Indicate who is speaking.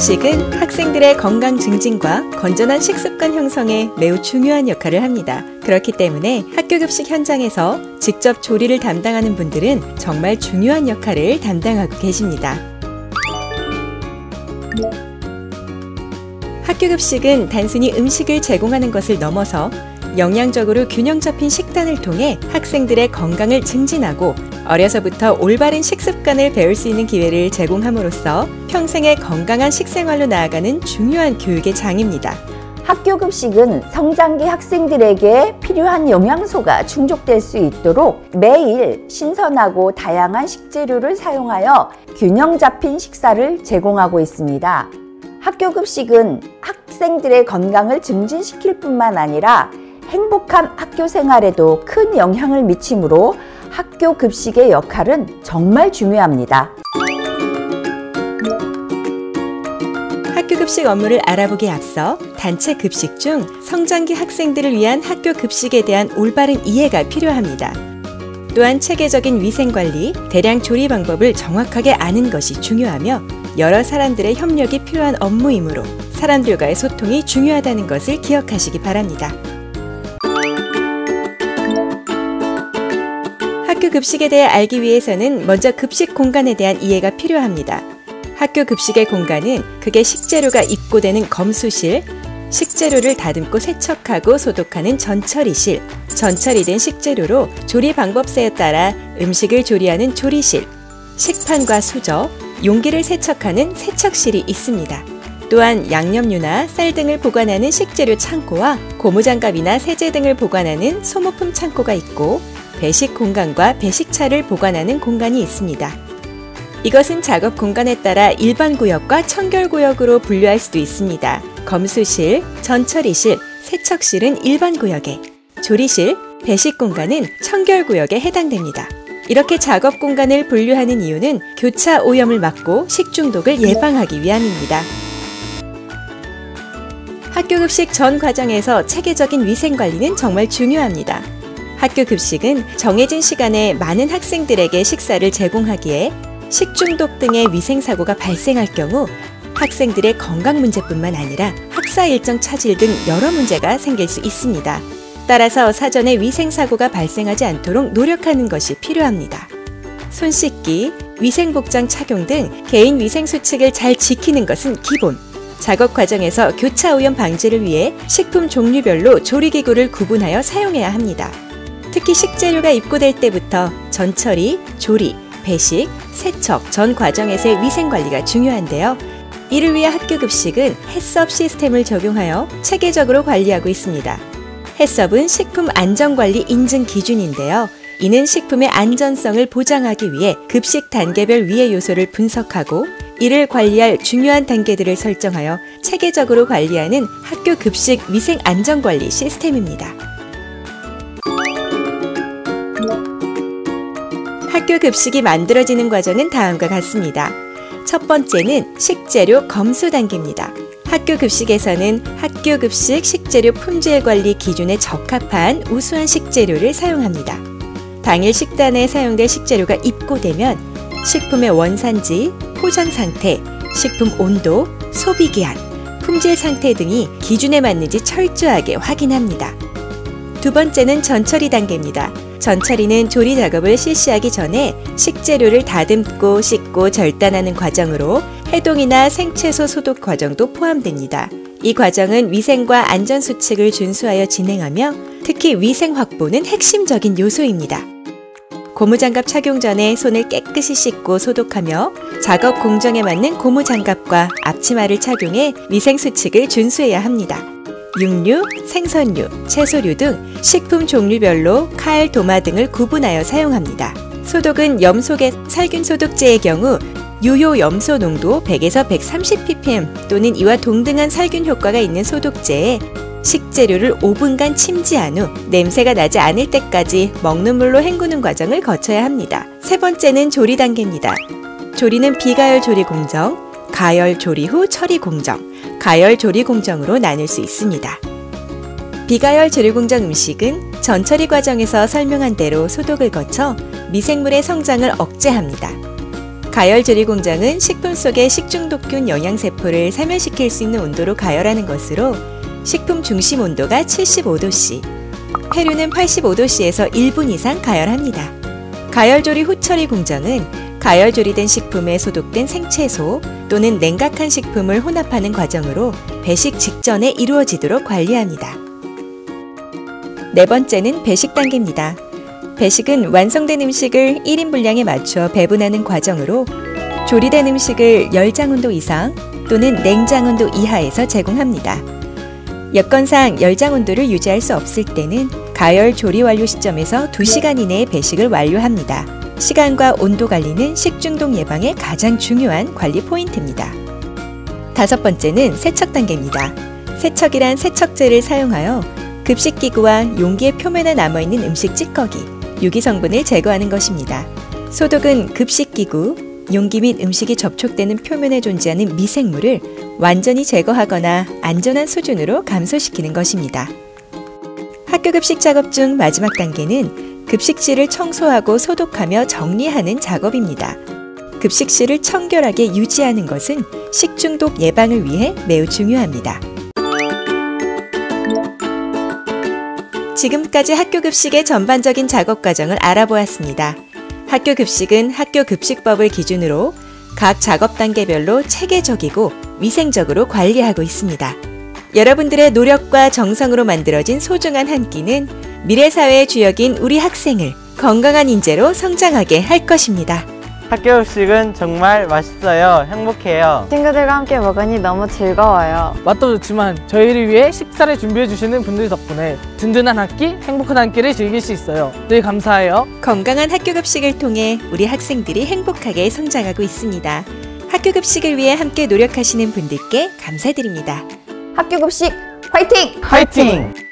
Speaker 1: 학교급식은 학생들의 건강 증진과 건전한 식습관 형성에 매우 중요한 역할을 합니다. 그렇기 때문에 학교급식 현장에서 직접 조리를 담당하는 분들은 정말 중요한 역할을 담당하고 계십니다. 학교급식은 단순히 음식을 제공하는 것을 넘어서 영양적으로 균형 잡힌 식단을 통해 학생들의 건강을 증진하고 어려서부터 올바른 식습관을 배울 수 있는 기회를 제공함으로써 평생의 건강한 식생활로 나아가는 중요한 교육의 장입니다.
Speaker 2: 학교급식은 성장기 학생들에게 필요한 영양소가 충족될 수 있도록 매일 신선하고 다양한 식재료를 사용하여 균형 잡힌 식사를 제공하고 있습니다. 학교급식은 학생들의 건강을 증진시킬 뿐만 아니라 행복한 학교 생활에도 큰 영향을 미치므로 학교 급식의 역할은 정말 중요합니다.
Speaker 1: 학교 급식 업무를 알아보기에 앞서 단체 급식 중 성장기 학생들을 위한 학교 급식에 대한 올바른 이해가 필요합니다. 또한 체계적인 위생관리, 대량 조리 방법을 정확하게 아는 것이 중요하며 여러 사람들의 협력이 필요한 업무이므로 사람들과의 소통이 중요하다는 것을 기억하시기 바랍니다. 학교 급식에 대해 알기 위해서는 먼저 급식 공간에 대한 이해가 필요합니다. 학교 급식의 공간은 크게 식재료가 입고되는 검수실, 식재료를 다듬고 세척하고 소독하는 전처리실, 전처리된 식재료로 조리 방법새에 따라 음식을 조리하는 조리실, 식판과 수저, 용기를 세척하는 세척실이 있습니다. 또한 양념류나 쌀 등을 보관하는 식재료 창고와 고무장갑이나 세제 등을 보관하는 소모품 창고가 있고 배식 공간과 배식차를 보관하는 공간이 있습니다. 이것은 작업 공간에 따라 일반 구역과 청결 구역으로 분류할 수도 있습니다. 검수실, 전처리실, 세척실은 일반 구역에, 조리실, 배식 공간은 청결 구역에 해당됩니다. 이렇게 작업 공간을 분류하는 이유는 교차 오염을 막고 식중독을 예방하기 위함입니다. 학교 급식 전 과정에서 체계적인 위생 관리는 정말 중요합니다. 학교 급식은 정해진 시간에 많은 학생들에게 식사를 제공하기에 식중독 등의 위생사고가 발생할 경우 학생들의 건강 문제뿐만 아니라 학사 일정 차질 등 여러 문제가 생길 수 있습니다. 따라서 사전에 위생사고가 발생하지 않도록 노력하는 것이 필요합니다. 손 씻기, 위생복장 착용 등 개인 위생수칙을 잘 지키는 것은 기본. 작업 과정에서 교차 오염 방지를 위해 식품 종류별로 조리기구를 구분하여 사용해야 합니다. 특히 식재료가 입고될 때부터 전처리, 조리, 배식, 세척 전 과정에서의 위생관리가 중요한데요. 이를 위해 학교 급식은 햇섭 시스템을 적용하여 체계적으로 관리하고 있습니다. 햇섭은 식품 안전관리 인증 기준인데요. 이는 식품의 안전성을 보장하기 위해 급식 단계별 위해 요소를 분석하고 이를 관리할 중요한 단계들을 설정하여 체계적으로 관리하는 학교 급식 위생 안전관리 시스템입니다. 학교 급식이 만들어지는 과정은 다음과 같습니다. 첫 번째는 식재료 검수 단계입니다. 학교 급식에서는 학교 급식 식재료 품질 관리 기준에 적합한 우수한 식재료를 사용합니다. 당일 식단에 사용될 식재료가 입고되면 식품의 원산지, 포장 상태, 식품 온도, 소비 기한, 품질 상태 등이 기준에 맞는지 철저하게 확인합니다. 두 번째는 전처리 단계입니다. 전처리는 조리 작업을 실시하기 전에 식재료를 다듬고 씻고 절단하는 과정으로 해동이나 생채소 소독 과정도 포함됩니다. 이 과정은 위생과 안전수칙을 준수하여 진행하며 특히 위생 확보는 핵심적인 요소입니다. 고무장갑 착용 전에 손을 깨끗이 씻고 소독하며 작업 공정에 맞는 고무장갑과 앞치마를 착용해 위생수칙을 준수해야 합니다. 육류, 생선류, 채소류 등 식품 종류별로 칼, 도마 등을 구분하여 사용합니다. 소독은 염소계 살균 소독제의 경우 유효 염소 농도 100에서 130ppm 또는 이와 동등한 살균 효과가 있는 소독제에 식재료를 5분간 침지한 후 냄새가 나지 않을 때까지 먹는 물로 헹구는 과정을 거쳐야 합니다. 세 번째는 조리 단계입니다. 조리는 비가열 조리 공정, 가열 조리 후 처리 공정, 가열 조리 공정으로 나눌 수 있습니다. 비가열 조리 공정 음식은 전처리 과정에서 설명한 대로 소독을 거쳐 미생물의 성장을 억제합니다. 가열조리 공정은 식품 속의 식중독균 영양세포를 사멸시킬 수 있는 온도로 가열하는 것으로 식품 중심 온도가 75도씨, 폐류는 85도씨에서 1분 이상 가열합니다. 가열조리 후처리 공정은 가열조리된 식품에 소독된 생채소 또는 냉각한 식품을 혼합하는 과정으로 배식 직전에 이루어지도록 관리합니다. 네 번째는 배식 단계입니다. 배식은 완성된 음식을 1인 분량에 맞춰 배분하는 과정으로 조리된 음식을 열장온도 이상 또는 냉장온도 이하에서 제공합니다. 여건상 열장온도를 유지할 수 없을 때는 가열 조리 완료 시점에서 2시간 이내에 배식을 완료합니다. 시간과 온도 관리는 식중독 예방에 가장 중요한 관리 포인트입니다. 다섯 번째는 세척 단계입니다. 세척이란 세척제를 사용하여 급식기구와 용기의 표면에 남아있는 음식 찌꺼기, 유기 성분을 제거하는 것입니다. 소독은 급식기구, 용기 및 음식이 접촉되는 표면에 존재하는 미생물을 완전히 제거하거나 안전한 수준으로 감소시키는 것입니다. 학교 급식 작업 중 마지막 단계는 급식실을 청소하고 소독하며 정리하는 작업입니다. 급식실을 청결하게 유지하는 것은 식중독 예방을 위해 매우 중요합니다. 지금까지 학교 급식의 전반적인 작업 과정을 알아보았습니다. 학교 급식은 학교 급식법을 기준으로 각 작업 단계별로 체계적이고 위생적으로 관리하고 있습니다. 여러분들의 노력과 정성으로 만들어진 소중한 한 끼는 미래 사회의 주역인 우리 학생을 건강한 인재로 성장하게 할 것입니다.
Speaker 3: 학교 급식은 정말 맛있어요. 행복해요.
Speaker 4: 친구들과 함께 먹으니 너무 즐거워요.
Speaker 5: 맛도 좋지만 저희를 위해 식사를 준비해 주시는 분들 덕분에 든든한 한 끼, 행복한 한 끼를 즐길 수 있어요. 늘 감사해요.
Speaker 1: 건강한 학교 급식을 통해 우리 학생들이 행복하게 성장하고 있습니다. 학교 급식을 위해 함께 노력하시는 분들께 감사드립니다.
Speaker 2: 학교 급식 화이팅!
Speaker 3: 화이팅!